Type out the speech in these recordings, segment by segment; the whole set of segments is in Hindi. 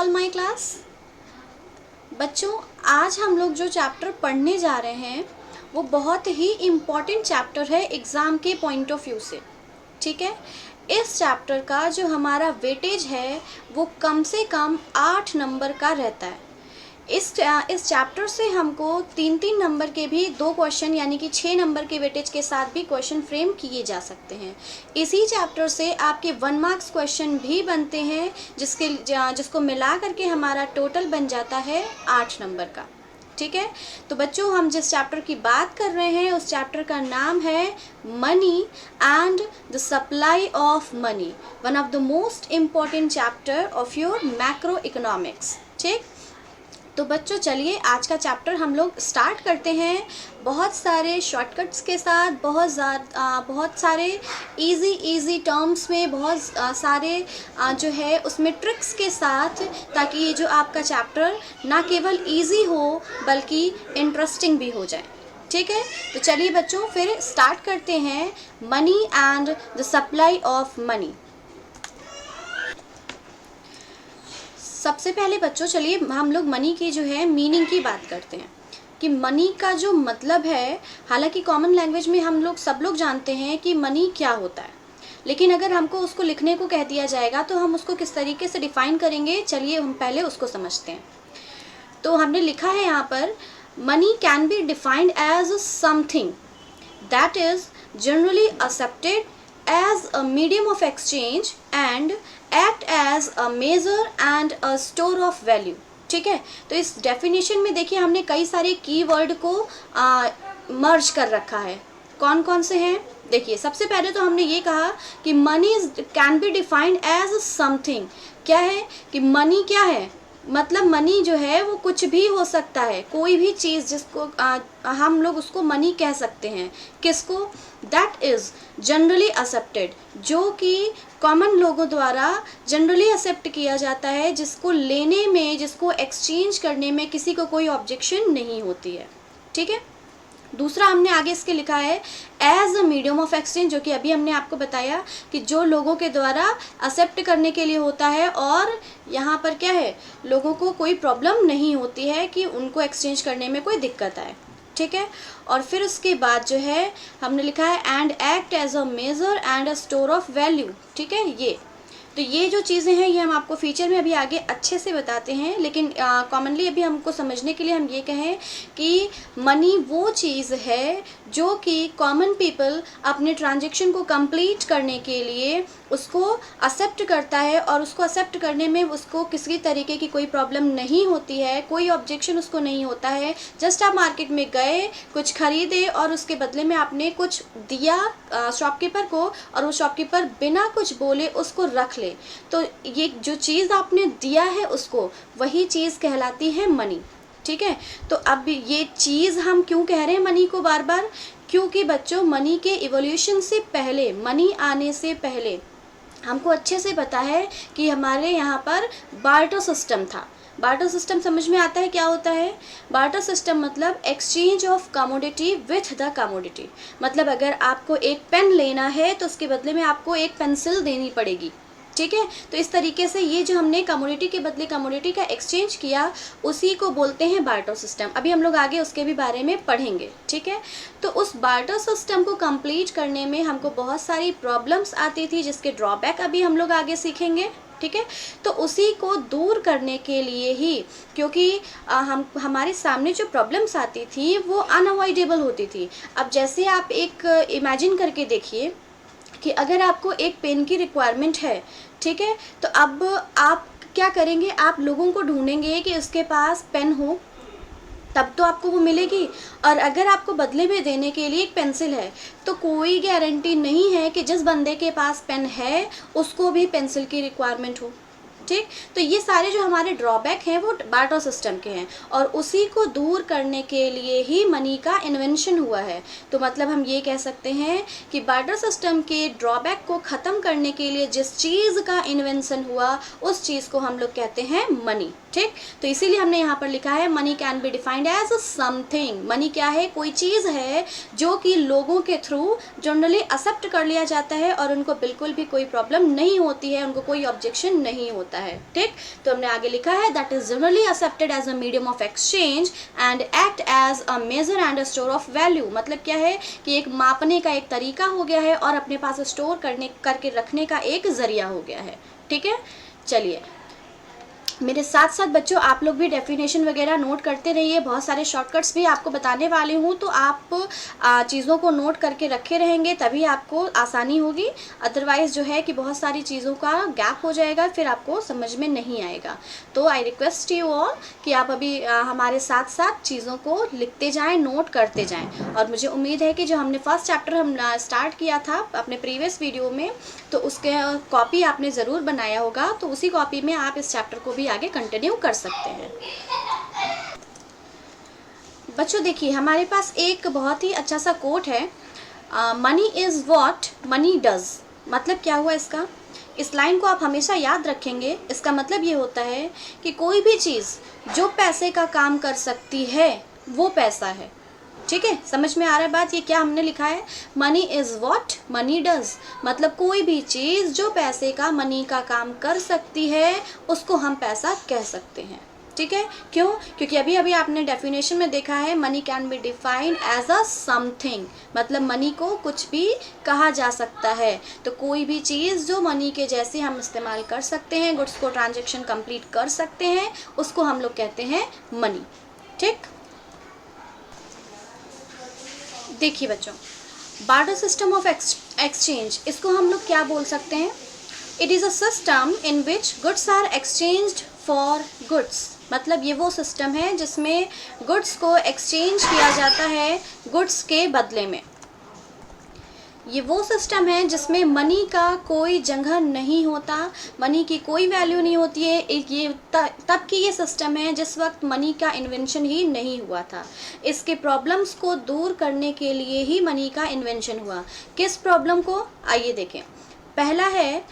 All my class. बच्चों, आज हम लोग जो चैप्टर पढ़ने जा रहे हैं वो बहुत ही इम्पॉर्टेंट चैप्टर है एग्ज़ाम के पॉइंट ऑफ व्यू से। ठीक है, इस चैप्टर का जो हमारा वेटेज है वो कम से कम 8 नंबर का रहता है। इस चैप्टर से हमको 3-3 नंबर के भी 2 क्वेश्चन यानी कि 6 नंबर के वेटेज के साथ भी क्वेश्चन फ्रेम किए जा सकते हैं। इसी चैप्टर से आपके 1 मार्क्स क्वेश्चन भी बनते हैं जिसको मिला करके हमारा टोटल बन जाता है 8 नंबर का। ठीक है, तो बच्चों हम जिस चैप्टर की बात कर रहे हैं उस चैप्टर का नाम है money and the supply of money, one of the most important chapter of your macro economics. ठीक, तो बच्चों चलिए आज का चैप्टर हम लोग स्टार्ट करते हैं बहुत सारे शॉर्टकट्स के साथ, बहुत सारे इजी टर्म्स में, बहुत सारे जो है उसमें ट्रिक्स के साथ, ताकि ये जो आपका चैप्टर ना केवल इजी हो बल्कि इंटरेस्टिंग भी हो जाए। ठीक है, तो चलिए बच्चों फिर स्टार्ट करते हैं money and the supply of money. सबसे पहले बच्चों चलिए हम लोग मनी की जो है मीनिंग की बात करते हैं कि मनी का जो मतलब है, हालांकि कॉमन लैंग्वेज में हम लोग सब लोग जानते हैं कि मनी क्या होता है, लेकिन अगर हमको उसको लिखने को कह दिया जाएगा तो हम उसको किस तरीके से डिफ़ाइन करेंगे, चलिए हम पहले उसको समझते हैं। तो हमने लिखा है यहाँ पर, money can be defined as something that is generally accepted as a medium of exchange and act as a measure and a store of value। ठीक है, तो इस डेफिनेशन में देखिए हमने कई सारे कीवर्ड को मर्ज कर रखा है। कौन कौन से हैं देखिए, सबसे पहले तो हमने ये कहा कि money can be defined as something. क्या है कि मनी क्या है, मतलब मनी जो है वो कुछ भी हो सकता है, कोई भी चीज़ जिसको हम लोग उसको मनी कह सकते हैं। किसको? दैट इज़ जनरली एक्सेप्टेड, जो कि कॉमन लोगों द्वारा जनरली एक्सेप्ट किया जाता है, जिसको लेने में, जिसको एक्सचेंज करने में किसी को कोई ऑब्जेक्शन नहीं होती है। ठीक है, दूसरा हमने आगे इसके लिखा है as a medium of exchange, जो कि अभी हमने आपको बताया कि जो लोगों के द्वारा एक्सेप्ट करने के लिए होता है, और यहाँ पर क्या है, लोगों को कोई प्रॉब्लम नहीं होती है कि उनको एक्सचेंज करने में कोई दिक्कत आए। ठीक है, और फिर उसके बाद जो है हमने लिखा है and act as a measure and a store of value. ठीक है, तो ये जो चीज़ें हैं ये हम आपको फीचर में अभी आगे अच्छे से बताते हैं, लेकिन कॉमनली अभी हमको समझने के लिए हम ये कहें कि मनी वो चीज़ है जो कि कॉमन पीपल अपने ट्रांजैक्शन को कंप्लीट करने के लिए उसको एक्सेप्ट करता है, और उसको एक्सेप्ट करने में उसको किसी तरीके की कोई प्रॉब्लम नहीं होती है, कोई ऑब्जेक्शन उसको नहीं होता है। जस्ट आप मार्केट में गए, कुछ खरीदे और उसके बदले में आपने कुछ दिया शॉपकीपर को, और वो शॉपकीपर बिना कुछ बोले उसको रख ले, तो ये जो चीज़ आपने दिया है उसको, वही चीज़ कहलाती है मनी। ठीक है, तो अब ये चीज़ हम क्यों कह रहे हैं मनी को बार बार, क्योंकि बच्चों मनी के इवोल्यूशन से पहले, मनी आने से पहले हमको अच्छे से पता है कि हमारे यहाँ पर बार्टर सिस्टम था। बार्टर सिस्टम समझ में आता है क्या होता है? बार्टर सिस्टम मतलब exchange of commodity with the commodity. मतलब अगर आपको एक पेन लेना है तो उसके बदले में आपको एक पेंसिल देनी पड़ेगी। ठीक है, तो इस तरीके से ये जो हमने कमोडिटी के बदले कमोडिटी का एक्सचेंज किया, उसी को बोलते हैं बार्टर सिस्टम। अभी हम लोग आगे उसके भी बारे में पढ़ेंगे। ठीक है, तो उस बार्टर सिस्टम को कंप्लीट करने में हमको बहुत सारी प्रॉब्लम्स आती थी, जिसके ड्रॉबैक अभी हम लोग आगे सीखेंगे। ठीक है, तो उसी को दूर करने के लिए ही, क्योंकि हमारे सामने जो प्रॉब्लम्स आती थी वो अनअवॉइडेबल होती थी। अब जैसे आप एक इमेजिन करके देखिए कि अगर आपको एक पेन की रिक्वायरमेंट है, ठीक है, तो अब आप क्या करेंगे, आप लोगों को ढूंढेंगे कि उसके पास पेन हो, तब तो आपको वो मिलेगी। और अगर आपको बदले में देने के लिए एक पेंसिल है, तो कोई गारंटी नहीं है कि जिस बंदे के पास पेन है उसको भी पेंसिल की रिक्वायरमेंट हो। ठीक, तो ये सारे जो हमारे ड्रॉबैक हैं वो बार्टर सिस्टम के हैं, और उसी को दूर करने के लिए ही मनी का इन्वेंशन हुआ है। तो मतलब हम ये कह सकते हैं कि बार्टर सिस्टम के ड्रॉबैक को ख़त्म करने के लिए जिस चीज़ का इन्वेंशन हुआ, उस चीज़ को हम लोग कहते हैं मनी। ठीक, तो इसीलिए हमने यहाँ पर लिखा है money can be defined as something. Money क्या है? कोई चीज़ है जो कि लोगों के थ्रू जनरली एक्सेप्ट कर लिया जाता है और उनको बिल्कुल भी कोई प्रॉब्लम नहीं होती है, उनको कोई ऑब्जेक्शन नहीं होता है। ठीक, तो हमने आगे लिखा है that is generally accepted as a medium of exchange and act as a measure and a store of value. मतलब क्या है कि एक मापने का एक तरीका हो गया है और अपने पास स्टोर करके रखने का एक जरिया हो गया है। ठीक है, चलिए मेरे साथ साथ बच्चों आप लोग भी डेफिनेशन वगैरह नोट करते रहिए। बहुत सारे शॉर्टकट्स भी आपको बताने वाली हूँ, तो आप चीज़ों को नोट करके रखे रहेंगे तभी आपको आसानी होगी। अदरवाइज़ जो है कि बहुत सारी चीज़ों का गैप हो जाएगा, फिर आपको समझ में नहीं आएगा। तो आई रिक्वेस्ट यू ऑल कि आप अभी हमारे साथ साथ चीज़ों को लिखते जाएँ, नोट करते जाएँ। और मुझे उम्मीद है कि जो हमने फर्स्ट चैप्टर हम स्टार्ट किया था अपने प्रीवियस वीडियो में, तो उसके कॉपी आपने ज़रूर बनाया होगा, तो उसी कॉपी में आप इस चैप्टर को भी आगे कंटिन्यू कर सकते हैं। बच्चों देखिए हमारे पास एक बहुत ही अच्छा सा कोट है, money is what money does. मतलब क्या हुआ इसका? इस लाइन को आप हमेशा याद रखेंगे। इसका मतलब ये होता है कि कोई भी चीज़ जो पैसे का काम कर सकती है वो पैसा है। ठीक है, समझ में आ रहा है बात? ये क्या हमने लिखा है, money is what money does. मतलब कोई भी चीज़ जो पैसे का, मनी का काम कर सकती है उसको हम पैसा कह सकते हैं। ठीक है, क्यों? क्योंकि अभी अभी आपने डेफिनेशन में देखा है money can be defined as a something. मतलब मनी को कुछ भी कहा जा सकता है। तो कोई भी चीज़ जो मनी के जैसे हम इस्तेमाल कर सकते हैं, गुड्स को ट्रांजेक्शन कंप्लीट कर सकते हैं, उसको हम लोग कहते हैं मनी। ठीक, देखिए बच्चों, बार्टर सिस्टम ऑफ एक्सचेंज, इसको हम लोग क्या बोल सकते हैं? It is a system in which goods are exchanged for goods. मतलब ये वो सिस्टम है जिसमें गुड्स को एक्सचेंज किया जाता है गुड्स के बदले में। ये वो सिस्टम है जिसमें मनी का कोई जगह नहीं होता, मनी की कोई वैल्यू नहीं होती है। ये तब की ये सिस्टम है जिस वक्त मनी का इन्वेंशन ही नहीं हुआ था। इसके प्रॉब्लम्स को दूर करने के लिए ही मनी का इन्वेंशन हुआ। किस प्रॉब्लम को? आइए देखें। पहला है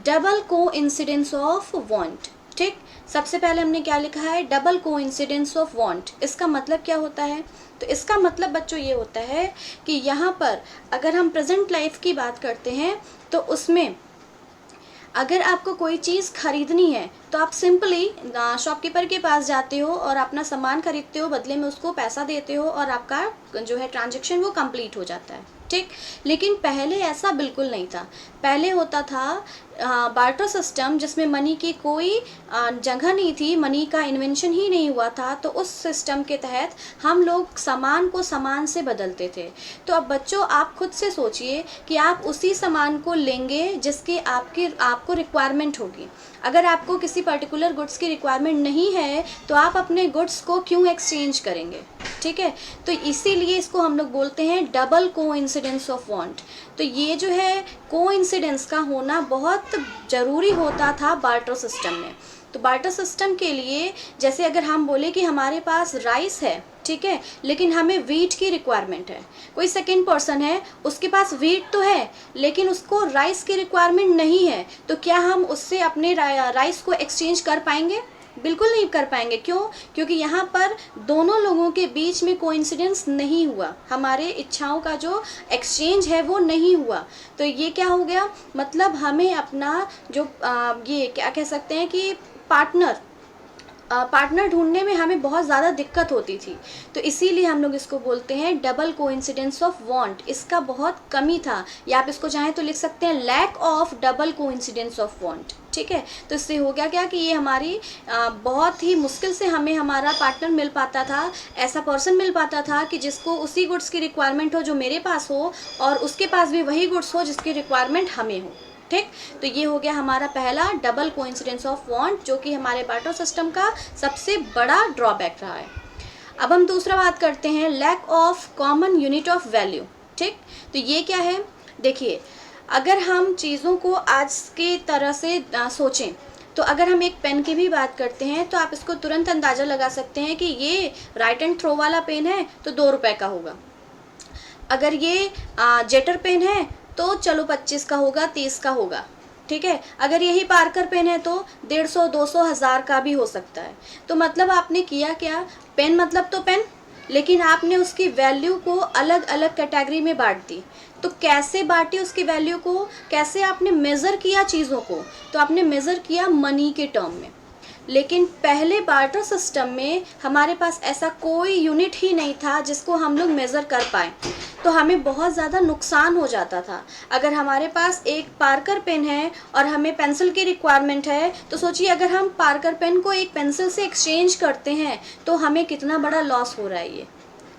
डबल कोइंसिडेंस ऑफ वांट। ठीक, सबसे पहले हमने क्या लिखा है, डबल कोइंसिडेंस ऑफ वांट। इसका मतलब क्या होता है? तो इसका मतलब बच्चों ये होता है कि यहाँ पर अगर हम प्रेजेंट लाइफ की बात करते हैं तो उसमें अगर आपको कोई चीज़ खरीदनी है तो आप सिंपली शॉपकीपर के पास जाते हो और अपना सामान खरीदते हो, बदले में उसको पैसा देते हो और आपका जो है ट्रांजैक्शन वो कंप्लीट हो जाता है। ठीक, लेकिन पहले ऐसा बिल्कुल नहीं था। पहले होता था बार्टर सिस्टम जिसमें मनी की कोई जगह नहीं थी, मनी का इन्वेंशन ही नहीं हुआ था। तो उस सिस्टम के तहत हम लोग सामान को सामान से बदलते थे। तो अब बच्चों आप खुद से सोचिए कि आप उसी सामान को लेंगे जिसकी आपको रिक्वायरमेंट होगी। अगर आपको किसी पर्टिकुलर गुड्स की रिक्वायरमेंट नहीं है तो आप अपने गुड्स को क्यों एक्सचेंज करेंगे? ठीक है, तो इसीलिए इसको हम लोग बोलते हैं डबल कोइंसिडेंस ऑफ वांट। तो ये जो है कोइंसिडेंस का होना बहुत ज़रूरी होता था बार्टर सिस्टम में। तो बार्टर सिस्टम के लिए जैसे अगर हम बोले कि हमारे पास राइस है, ठीक है, लेकिन हमें वीट की रिक्वायरमेंट है। कोई सेकेंड पर्सन है, उसके पास वीट तो है लेकिन उसको राइस की रिक्वायरमेंट नहीं है, तो क्या हम उससे अपने राइस को एक्सचेंज कर पाएंगे? बिल्कुल नहीं कर पाएंगे। क्यों? क्योंकि यहाँ पर दोनों लोगों के बीच में कोइंसिडेंस नहीं हुआ, हमारे इच्छाओं का जो एक्सचेंज है वो नहीं हुआ। तो ये क्या हो गया, मतलब हमें अपना जो ये क्या कह सकते हैं कि पार्टनर ढूंढने में हमें बहुत ज़्यादा दिक्कत होती थी। तो इसीलिए हम लोग इसको बोलते हैं डबल कोइंसिडेंस ऑफ वांट। इसका बहुत कमी था, या आप इसको चाहें तो लिख सकते हैं lack of double coincidence of want. ठीक है, तो इससे हो गया क्या कि ये हमारी बहुत ही मुश्किल से हमें हमारा पार्टनर मिल पाता था, ऐसा पर्सन मिल पाता था कि जिसको उसी गुड्स की रिक्वायरमेंट हो जो मेरे पास हो और उसके पास भी वही गुड्स हो जिसकी रिक्वायरमेंट हमें हो। ठीक, तो ये हो गया हमारा पहला डबल कोइंसिडेंस ऑफ वांट, जो कि हमारे बार्टर सिस्टम का सबसे बड़ा ड्रॉबैक रहा है। अब हम दूसरा बात करते हैं lack of common unit of value. ठीक, तो ये क्या है? देखिए, अगर हम चीज़ों को आज के तरह से सोचें तो अगर हम एक पेन की भी बात करते हैं तो आप इसको तुरंत अंदाज़ा लगा सकते हैं कि ये राइट एंड थ्रो वाला पेन है तो 2 रुपए का होगा। अगर ये जेटर पेन है तो चलो 25 का होगा, 30 का होगा। ठीक है। अगर यही पार्कर पेन है तो 150, 200, 1000 का भी हो सकता है। तो मतलब आपने किया क्या, पेन मतलब तो पेन, लेकिन आपने उसकी वैल्यू को अलग अलग कैटेगरी में बांट दी। तो कैसे बांटी उसकी वैल्यू को, कैसे आपने मेज़र किया चीज़ों को, तो आपने मेज़र किया मनी के टर्म में। लेकिन पहले बार्टर सिस्टम में हमारे पास ऐसा कोई यूनिट ही नहीं था जिसको हम लोग मेज़र कर पाएँ, तो हमें बहुत ज़्यादा नुकसान हो जाता था। अगर हमारे पास एक पार्कर पेन है और हमें पेंसिल की रिक्वायरमेंट है, तो सोचिए अगर हम पार्कर पेन को एक पेंसिल से एक्सचेंज करते हैं तो हमें कितना बड़ा लॉस हो रहा है। ये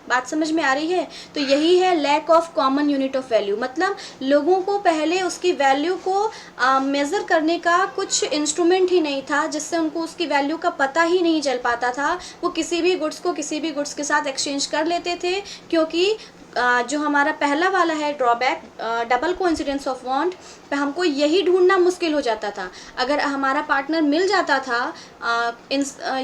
बात समझ में आ रही है। तो यही है lack of common unit of value, मतलब लोगों को पहले उसकी वैल्यू को मेज़र करने का कुछ इंस्ट्रूमेंट ही नहीं था, जिससे उनको उसकी वैल्यू का पता ही नहीं चल पाता था। वो किसी भी गुड्स को किसी भी गुड्स के साथ एक्सचेंज कर लेते थे, क्योंकि जो हमारा पहला वाला है drawback, double coincidence of want, पे हमको यही ढूंढना मुश्किल हो जाता था। अगर हमारा पार्टनर मिल जाता था,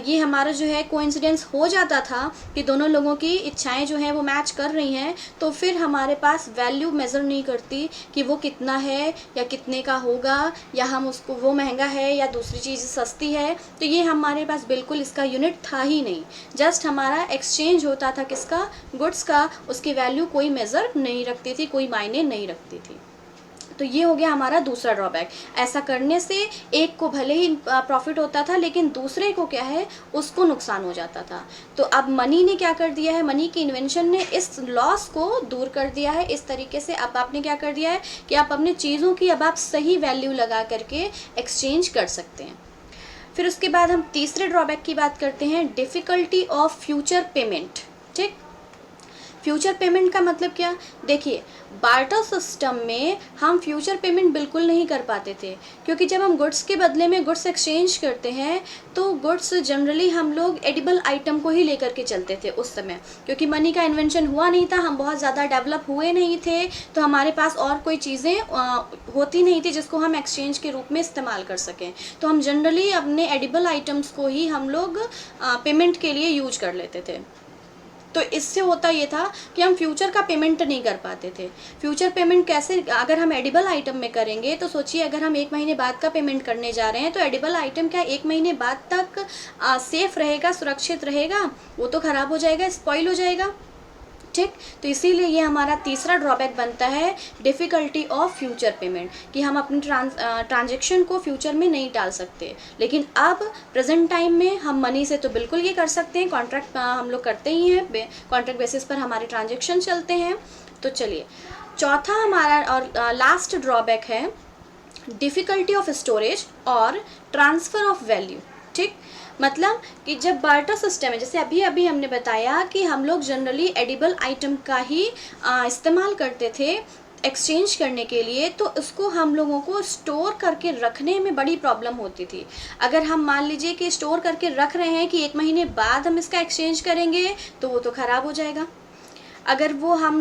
ये हमारा जो है कोइंसिडेंस हो जाता था कि दोनों लोगों की इच्छाएं जो हैं वो मैच कर रही हैं, तो फिर हमारे पास वैल्यू मेज़र नहीं करती कि वो कितना है या कितने का होगा, या हम उसको वो महंगा है या दूसरी चीज़ सस्ती है। तो ये हमारे पास बिल्कुल इसका यूनिट था ही नहीं। जस्ट हमारा एक्सचेंज होता था किसका, गुड्स का, उसकी वैल्यू कोई मेज़र नहीं रखती थी, कोई मायने नहीं रखती थी। तो ये हो गया हमारा दूसरा ड्रॉबैक। ऐसा करने से एक को भले ही प्रॉफिट होता था, लेकिन दूसरे को क्या है, उसको नुकसान हो जाता था। तो अब मनी ने क्या कर दिया है, मनी की इन्वेंशन ने इस लॉस को दूर कर दिया है। इस तरीके से अब आपने क्या कर दिया है कि आप अपने चीज़ों की अब आप सही वैल्यू लगा करके एक्सचेंज कर सकते हैं। फिर उसके बाद हम तीसरे ड्रॉबैक की बात करते हैं, डिफ़िकल्टी ऑफ फ्यूचर पेमेंट। ठीक, फ्यूचर पेमेंट का मतलब क्या, देखिए बार्टर सिस्टम में हम फ्यूचर पेमेंट बिल्कुल नहीं कर पाते थे, क्योंकि जब हम गुड्स के बदले में गुड्स एक्सचेंज करते हैं तो गुड्स जनरली हम लोग एडिबल आइटम को ही लेकर के चलते थे उस समय, क्योंकि मनी का इन्वेंशन हुआ नहीं था, हम बहुत ज़्यादा डेवलप हुए नहीं थे, तो हमारे पास और कोई चीज़ें होती नहीं थी जिसको हम एक्सचेंज के रूप में इस्तेमाल कर सकें। तो हम जनरली अपने एडिबल आइटम्स को ही हम लोग पेमेंट के लिए यूज कर लेते थे। तो इससे होता ये था कि हम फ्यूचर का पेमेंट नहीं कर पाते थे। फ्यूचर पेमेंट कैसे, अगर हम एडिबल आइटम में करेंगे तो सोचिए अगर हम 1 महीने बाद का पेमेंट करने जा रहे हैं, तो एडिबल आइटम क्या 1 महीने बाद तक सेफ रहेगा, सुरक्षित रहेगा? वो तो ख़राब हो जाएगा, स्पॉइल हो जाएगा। ठीक, तो इसीलिए ये हमारा तीसरा ड्रॉबैक बनता है, डिफ़िकल्टी ऑफ फ्यूचर पेमेंट, कि हम अपनी ट्रांजेक्शन को फ्यूचर में नहीं डाल सकते। लेकिन अब प्रेजेंट टाइम में हम मनी से तो बिल्कुल ये कर सकते हैं, कॉन्ट्रैक्ट हम लोग करते ही हैं, कॉन्ट्रैक्ट बेसिस पर हमारे ट्रांजेक्शन चलते हैं। तो चलिए, चौथा हमारा और लास्ट ड्रॉबैक है डिफ़िकल्टी ऑफ स्टोरेज और ट्रांसफ़र ऑफ वैल्यू। ठीक, मतलब कि जब बार्टर सिस्टम है, जैसे अभी अभी हमने बताया कि हम लोग जनरली एडिबल आइटम का ही इस्तेमाल करते थे एक्सचेंज करने के लिए, तो उसको हम लोगों को स्टोर करके रखने में बड़ी प्रॉब्लम होती थी। अगर हम मान लीजिए कि स्टोर करके रख रहे हैं कि 1 महीने बाद हम इसका एक्सचेंज करेंगे, तो वो तो ख़राब हो जाएगा। अगर वो हम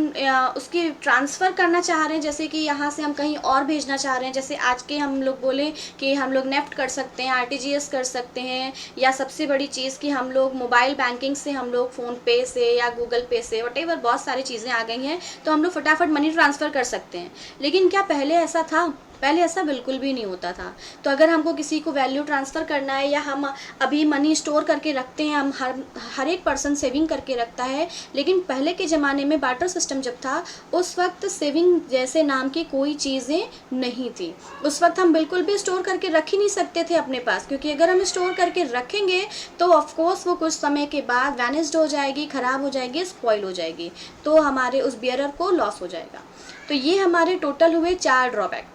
उसकी ट्रांसफ़र करना चाह रहे हैं, जैसे कि यहाँ से हम कहीं और भेजना चाह रहे हैं, जैसे आज के हम लोग बोले कि हम लोग नेफ्ट कर सकते हैं, आरटीजीएस कर सकते हैं, या सबसे बड़ी चीज़ कि हम लोग मोबाइल बैंकिंग से, हम लोग फ़ोनपे से या गूगल पे से, वटेवर बहुत सारी चीज़ें आ गई हैं, तो हम लोग फटाफट मनी ट्रांसफ़र कर सकते हैं। लेकिन क्या पहले ऐसा था? पहले ऐसा बिल्कुल भी नहीं होता था। तो अगर हमको किसी को वैल्यू ट्रांसफ़र करना है, या हम अभी मनी स्टोर करके रखते हैं, हम हर एक पर्सन सेविंग करके रखता है, लेकिन पहले के ज़माने में बार्टर सिस्टम जब था, उस वक्त सेविंग जैसे नाम की कोई चीज़ें नहीं थी। उस वक्त हम बिल्कुल भी स्टोर करके रख ही नहीं सकते थे अपने पास, क्योंकि अगर हम स्टोर करके रखेंगे तो ऑफकोर्स वो कुछ समय के बाद वैनिस्ड हो जाएगी, ख़राब हो जाएगी, स्पॉइल हो जाएगी, तो हमारे उस बियरर को लॉस हो जाएगा। तो ये हमारे टोटल हुए 4 ड्रॉबैक।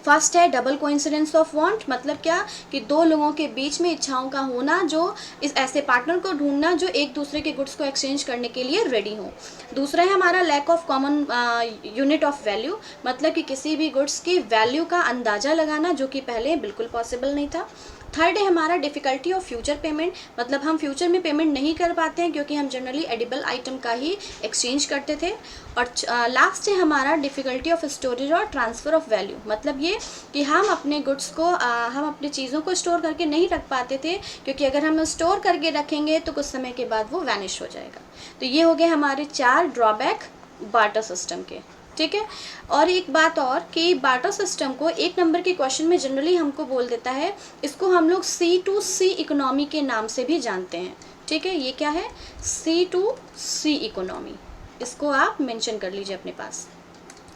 फर्स्ट है डबल कोइंसिडेंस ऑफ वांट, मतलब क्या कि 2 लोगों के बीच में इच्छाओं का होना, जो इस ऐसे पार्टनर को ढूंढना जो एक दूसरे के गुड्स को एक्सचेंज करने के लिए रेडी हो। दूसरा है हमारा lack of common unit of value, मतलब कि किसी भी गुड्स की वैल्यू का अंदाज़ा लगाना, जो कि पहले बिल्कुल पॉसिबल नहीं था। थर्ड है हमारा डिफ़िकल्टी ऑफ फ्यूचर पेमेंट, मतलब हम फ्यूचर में पेमेंट नहीं कर पाते हैं, क्योंकि हम जनरली एडिबल आइटम का ही एक्सचेंज करते थे। और लास्ट है हमारा डिफ़िकल्टी ऑफ स्टोरेज और ट्रांसफ़र ऑफ वैल्यू, मतलब ये कि हम अपने गुड्स को हम अपनी चीज़ों को स्टोर करके नहीं रख पाते थे, क्योंकि अगर हम स्टोर करके रखेंगे तो कुछ समय के बाद वो वैनिश हो जाएगा। तो ये हो गए हमारे 4 ड्रॉबैक बार्टर सिस्टम के। ठीक है। और एक बात और कि बार्टर सिस्टम को 1 नंबर के क्वेश्चन में जनरली हमको बोल देता है, इसको हम लोग C2C इकोनॉमी के नाम से भी जानते हैं। ठीक है, ये क्या है? C2C इकोनॉमी, इसको आप मेंशन कर लीजिए अपने पास।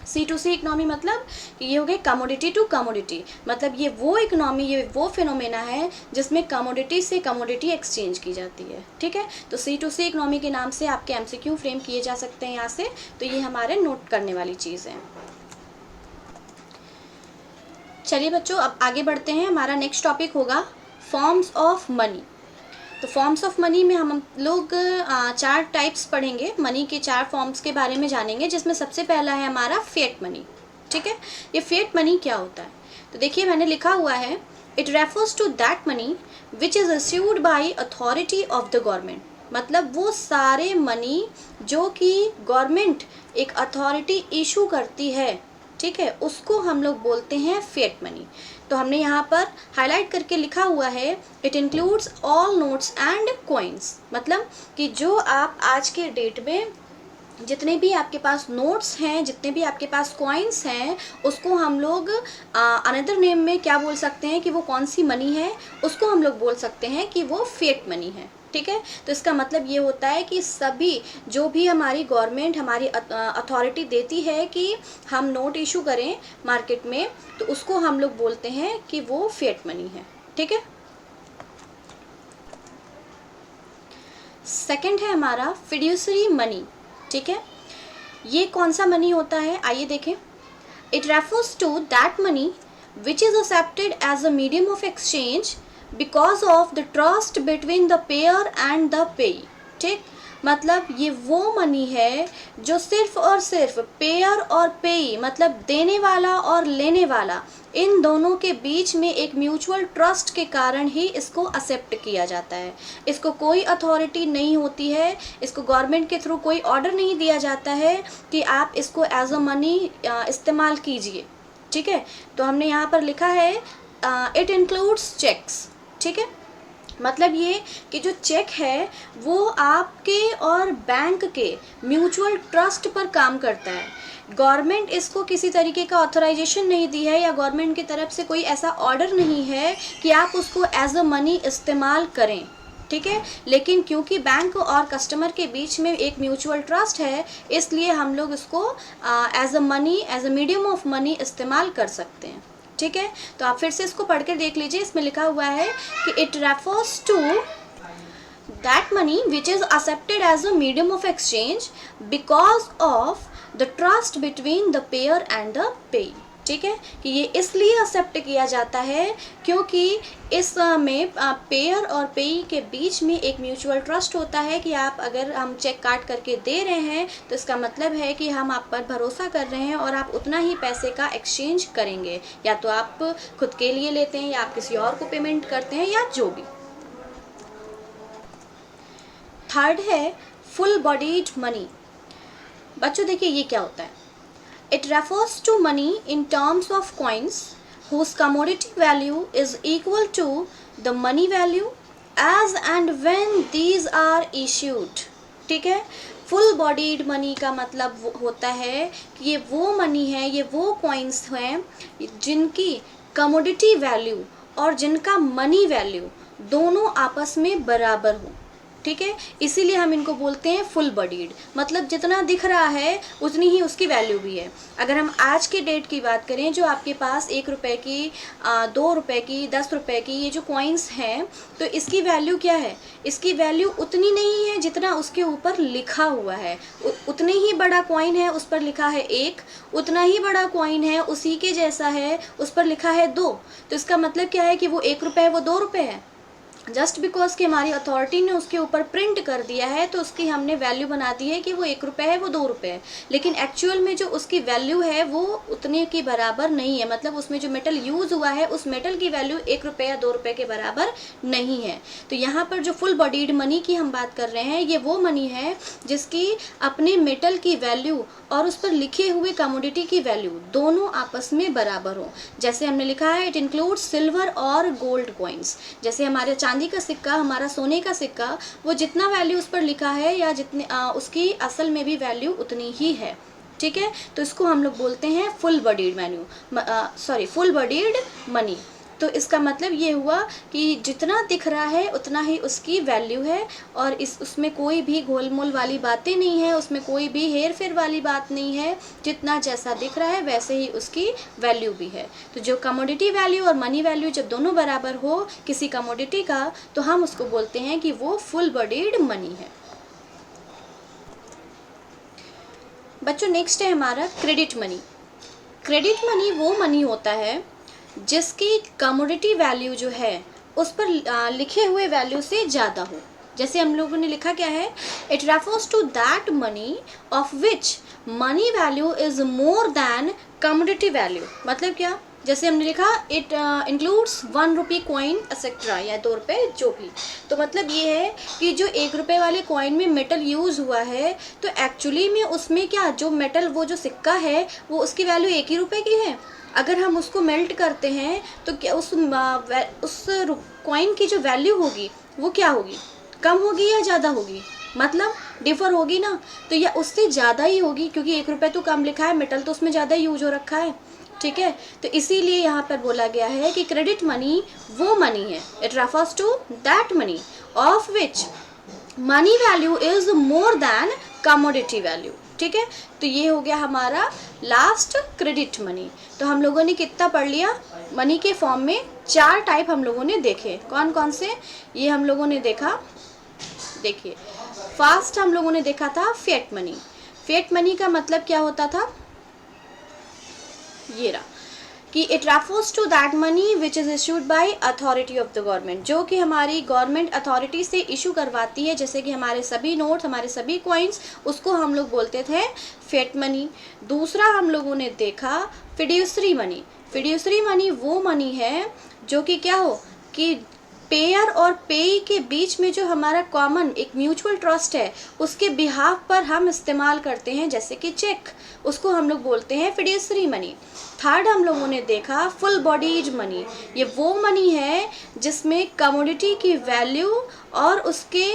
C2C इकोनॉमी मतलब ये हो गए कमोडिटी टू कमोडिटी, मतलब ये वो इकोनॉमी, ये वो फिनोमेना है जिसमें कमोडिटी से कमोडिटी एक्सचेंज की जाती है। ठीक है, तो C2C इकोनॉमी के नाम से आपके MCQ फ्रेम किए जा सकते हैं यहाँ से, तो ये हमारे नोट करने वाली चीज़ है। चलिए बच्चों, अब आगे बढ़ते हैं। हमारा नेक्स्ट टॉपिक होगा फॉर्म्स ऑफ मनी। तो फॉर्म्स ऑफ मनी में हम लोग 4 टाइप्स पढ़ेंगे, मनी के 4 फॉर्म्स के बारे में जानेंगे, जिसमें सबसे पहला है हमारा फिएट मनी। ठीक है, ये फिएट मनी क्या होता है? तो देखिए मैंने लिखा हुआ है, it refers to that money which is issued by authority of the government. मतलब वो सारे मनी जो कि गवर्नमेंट एक अथॉरिटी इशू करती है, ठीक है, उसको हम लोग बोलते हैं फिएट मनी। तो हमने यहाँ पर हाईलाइट करके लिखा हुआ है, it includes all notes and coins. मतलब कि जो आप आज के डेट में जितने भी आपके पास नोट्स हैं, जितने भी आपके पास कॉइन्स हैं, उसको हम लोग अनदर नेम में क्या बोल सकते हैं कि वो कौन सी मनी है, उसको हम लोग बोल सकते हैं कि वो फिएट मनी है। ठीक है, तो इसका मतलब ये होता है कि सभी जो भी हमारी गवर्नमेंट, हमारी अथॉरिटी देती है कि हम नोट इशू करें मार्केट में, तो उसको हम लोग बोलते हैं कि वो फिएट मनी है। ठीक है, सेकंड है हमारा फिड्यूसरी मनी। ठीक है, ये कौन सा मनी होता है, आइए देखें। It refers to that money which is accepted as a medium of exchange because of the trust between the payer and the payee. ठीक, मतलब ये वो मनी है जो सिर्फ और सिर्फ पेयर और पेई, मतलब देने वाला और लेने वाला, इन दोनों के बीच में एक म्यूचुअल ट्रस्ट के कारण ही इसको एक्सेप्ट किया जाता है। इसको कोई अथॉरिटी नहीं होती है, इसको गवर्नमेंट के थ्रू कोई ऑर्डर नहीं दिया जाता है कि आप इसको एज अ मनी इस्तेमाल कीजिए। ठीक है, तो हमने यहाँ पर लिखा है इट इंक्लूड्स चेक्स। ठीक है, मतलब ये कि जो चेक है वो आपके और बैंक के म्यूचुअल ट्रस्ट पर काम करता है। गवर्नमेंट इसको किसी तरीके का ऑथराइजेशन नहीं दी है, या गवर्नमेंट की तरफ से कोई ऐसा ऑर्डर नहीं है कि आप उसको एज अ मनी इस्तेमाल करें। ठीक है, लेकिन क्योंकि बैंक और कस्टमर के बीच में एक म्यूचुअल ट्रस्ट है, इसलिए हम लोग इसको as a money, as a medium of money इस्तेमाल कर सकते हैं। ठीक है, तो आप फिर से इसको पढ़ कर देख लीजिए। इसमें लिखा हुआ है कि it refers to that money which is accepted as a medium of exchange because of the trust between the payer and the payee. ठीक है, कि ये इसलिए एक्सेप्ट किया जाता है क्योंकि इस में पेयर और पेई के बीच में एक म्यूचुअल ट्रस्ट होता है कि आप, अगर हम चेक काट करके दे रहे हैं तो इसका मतलब है कि हम आप पर भरोसा कर रहे हैं और आप उतना ही पैसे का एक्सचेंज करेंगे, या तो आप खुद के लिए लेते हैं या आप किसी और को पेमेंट करते हैं, या जो भी। थर्ड है फुल बॉडीड मनी। बच्चों देखिए ये क्या होता है। It refers to money in terms of coins whose commodity value is equal to the money value as and when these are issued। ठीक है, फुल बॉडीड मनी का मतलब होता है कि ये वो मनी है, ये वो कॉइन्स हैं जिनकी कमोडिटी वैल्यू और जिनका मनी वैल्यू दोनों आपस में बराबर हो। ठीक है, इसीलिए हम इनको बोलते हैं फुल बॉडीड, मतलब जितना दिख रहा है उतनी ही उसकी वैल्यू भी है। अगर हम आज के डेट की बात करें, जो आपके पास 1 रुपये की, 2 रुपये की, 10 रुपये की ये जो कॉइन्स हैं, तो इसकी वैल्यू क्या है? इसकी वैल्यू उतनी नहीं है जितना उसके ऊपर लिखा हुआ है। उतने ही बड़ा कॉइन है, उस पर लिखा है 1, उतना ही बड़ा कॉइन है उसी के जैसा है, उस पर लिखा है 2। तो इसका मतलब क्या है कि वो 1 रुपये है, वो 2 रुपये है। जस्ट बिकॉज कि हमारी अथॉरिटी ने उसके ऊपर प्रिंट कर दिया है तो उसकी हमने वैल्यू बना दी है कि वो 1 रुपये है, वो 2 रुपये है, लेकिन एक्चुअल में जो उसकी वैल्यू है वो उतने की बराबर नहीं है। मतलब उसमें जो मेटल यूज़ हुआ है उस मेटल की वैल्यू 1 रुपये या 2 रुपये के बराबर नहीं है। तो यहाँ पर जो फुल बॉडीड मनी की हम बात कर रहे हैं, ये वो मनी है जिसकी अपने मेटल की वैल्यू और उस पर लिखे हुए कमोडिटी की वैल्यू दोनों आपस में बराबर हो। जैसे हमने लिखा है इट इंक्लूड्स सिल्वर और गोल्ड कॉइन्स। जैसे हमारे चांदी का सिक्का, हमारा सोने का सिक्का, वो जितना वैल्यू उस पर लिखा है या जितने उसकी असल में भी वैल्यू उतनी ही है। ठीक है। तो इसको हम लोग बोलते हैं फुल बॉडीड मनी। तो इसका मतलब ये हुआ कि जितना दिख रहा है उतना ही उसकी वैल्यू है, और उसमें कोई भी गोलमोल वाली बातें नहीं है, उसमें कोई भी हेर फेर वाली बात नहीं है। जितना जैसा दिख रहा है वैसे ही उसकी वैल्यू भी है। तो जो कमोडिटी वैल्यू और मनी वैल्यू जब दोनों बराबर हो किसी कमोडिटी का, तो हम उसको बोलते हैं कि वो फुल बॉडीड मनी है। बच्चों नेक्स्ट है हमारा क्रेडिट मनी। क्रेडिट मनी वो मनी होता है जिसकी कमोडिटी वैल्यू जो है उस पर लिखे हुए वैल्यू से ज़्यादा हो। जैसे हम लोगों ने लिखा क्या है, it refers to that money of which money value is more than commodity value. मतलब क्या, जैसे हमने लिखा it includes 1 rupee coin etcetera, या 2 रुपये जो भी। तो मतलब ये है कि जो 1 रुपये वाले कॉइन में मेटल यूज़ हुआ है, तो एक्चुअली में उसमें क्या, जो मेटल वो जो सिक्का है वो उसकी वैल्यू 1 ही रुपये की है। अगर हम उसको मेल्ट करते हैं तो क्या उस कॉइन की जो वैल्यू होगी वो क्या होगी, कम होगी या ज़्यादा होगी, मतलब डिफ़र होगी ना। तो या उससे ज़्यादा ही होगी, क्योंकि 1 रुपये तो कम लिखा है, मेटल तो उसमें ज़्यादा यूज हो रखा है। ठीक है, तो इसीलिए यहाँ पर बोला गया है कि क्रेडिट मनी वो मनी है, it refers to that money of which money value is more than commodity value. ठीक है, तो ये हो गया हमारा लास्ट क्रेडिट मनी। तो हम लोगों ने कितना पढ़ लिया, मनी के फॉर्म में 4 टाइप हम लोगों ने देखे। कौन कौन से, ये हम लोगों ने देखा, देखिए फर्स्ट हम लोगों ने देखा था फिएट मनी। फिएट मनी का मतलब क्या होता था, ये रहा कि it refers to that money which is issued by authority of the government, जो कि हमारी गवर्नमेंट अथॉरिटी से इशू करवाती है। जैसे कि हमारे सभी नोट्स, हमारे सभी कॉइन्स, उसको हम लोग बोलते थे फिएट मनी। दूसरा हम लोगों ने देखा फिड्यूसरी मनी। फिड्यूसरी मनी वो मनी है जो कि क्या हो कि पेयर और पेई के बीच में जो हमारा कॉमन एक म्यूचुअल ट्रस्ट है उसके बिहाफ पर हम इस्तेमाल करते हैं, जैसे कि चेक, उसको हम लोग बोलते हैं फिड्यूसरी मनी। थर्ड हम लोगों ने देखा फुल बॉडीज मनी। ये वो मनी है जिसमें कमोडिटी की वैल्यू और उसके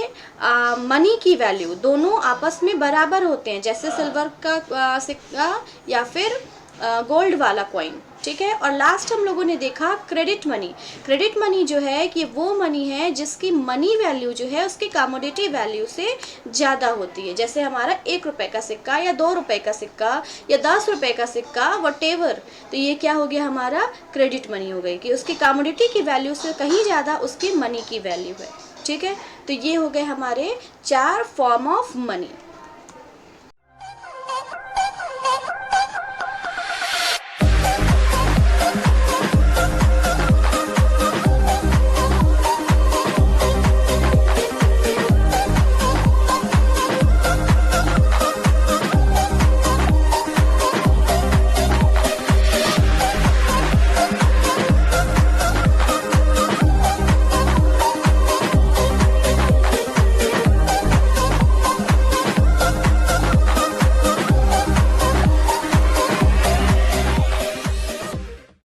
मनी की वैल्यू दोनों आपस में बराबर होते हैं, जैसे सिल्वर का सिक्का या फिर गोल्ड वाला कॉइन। ठीक है, और लास्ट हम लोगों ने देखा क्रेडिट मनी। क्रेडिट मनी जो है कि वो मनी है जिसकी मनी वैल्यू जो है उसकी कमोडिटी वैल्यू से ज़्यादा होती है। जैसे हमारा 1 रुपये का सिक्का या 2 रुपये का सिक्का या 10 रुपये का सिक्का वटेवर। तो ये क्या हो गया, हमारा क्रेडिट मनी हो गई कि उसकी कमोडिटी की वैल्यू से कहीं ज़्यादा उसकी मनी की वैल्यू है। ठीक है, तो ये हो गए हमारे 4 फॉर्म ऑफ मनी।